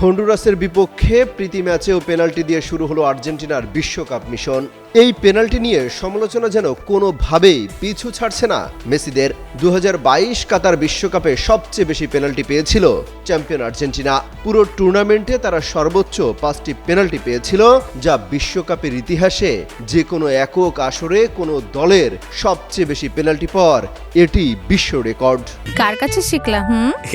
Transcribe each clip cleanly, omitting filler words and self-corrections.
হন্ডুরাসের বিপক্ষে প্রীতি ম্যাচেও পেনাল্টি দিয়ে শুরু হলো আর্জেন্টিনার বিশ্বকাপ মিশন। এই পেনাল্টি নিয়ে সমালোচনা যেন কোনোভাবেই পিছু ছাড়ছে না মেসিদের। 2022 কাতার বিশ্বকাপে সবচেয়ে বেশি পেনাল্টি পেয়েছিল চ্যাম্পিয়ন আর্জেন্টিনা। পুরো টুর্নামেন্টে তারা সর্বোচ্চ 5টি পেনাল্টি পেয়েছিল, যা বিশ্বকাপের ইতিহাসে যে কোনো একক আসরে কোনো দলের সবচেয়ে বেশি পেনাল্টি পাওয়ার এটি বিশ্ব রেকর্ড। কার কাছে শিখলাম?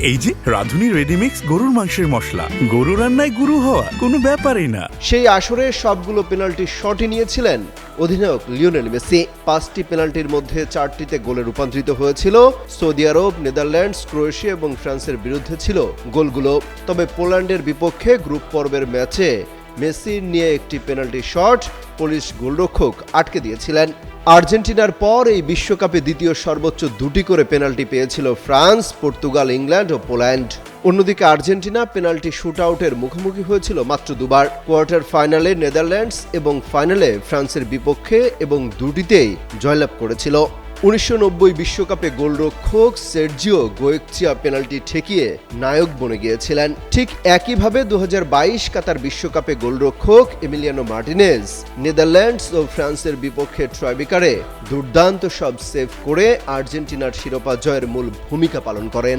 এই যে রাধুনী রেডিমিক্স গরুর মাংসের মশলা, গরু রান্নায় গুরু হওয়া কোনো ব্যাপারই না। সেই আসরে সবগুলো পেনাল্টি শটই নিয়েছিলেন অধিনায়ক লিওনেল মেসি। 5টি পেনাল্টির মধ্যে 4টিতে গোলে রূপান্তরিত হয়েছিল। সৌদি আরব, নেদারল্যান্ডস, ক্রোয়েশিয়া এবং ফ্রান্সের বিরুদ্ধে ছিল গোলগুলো। তবে পোল্যান্ডের বিপক্ষে গ্রুপ পর্বের ম্যাচে মেসির নিয়ে একটি পেনাল্টি শট পোলিশ গোলরক্ষক আটকে দিয়েছিলেন। আর্জেন্টিনার পর এই বিশ্বকাপে দ্বিতীয় সর্বোচ্চ 2টি করে পেনাল্টি পেয়েছিল ফ্রান্স, পর্তুগাল, ইংল্যান্ড ও পোল্যান্ড। অন্যদিকে আর্জেন্টিনা পেনাল্টি শুটআউটের মুখোমুখি হয়েছিল মাত্র 2বার। কোয়ার্টার ফাইনালে নেদারল্যান্ডস এবং ফাইনালে ফ্রান্সের বিপক্ষে এবং দুটিতেই জয়লাভ করেছিল। 1990 বিশ্বকাপে গোলরক্ষক সের্জিও গোয়েকচিয়া পেনাল্টি ঠেকিয়ে নায়ক বনে গিয়েছিলেন। ঠিক একইভাবে 2022 কাতার বিশ্বকাপে গোলরক্ষক এমিলিয়ানো মার্টিনেজ নেদারল্যান্ডস ও ফ্রান্সের বিপক্ষে ট্রাইবেকারে দুর্দান্ত সব সেভ করে আর্জেন্টিনার শিরোপা জয়ের মূল ভূমিকা পালন করেন।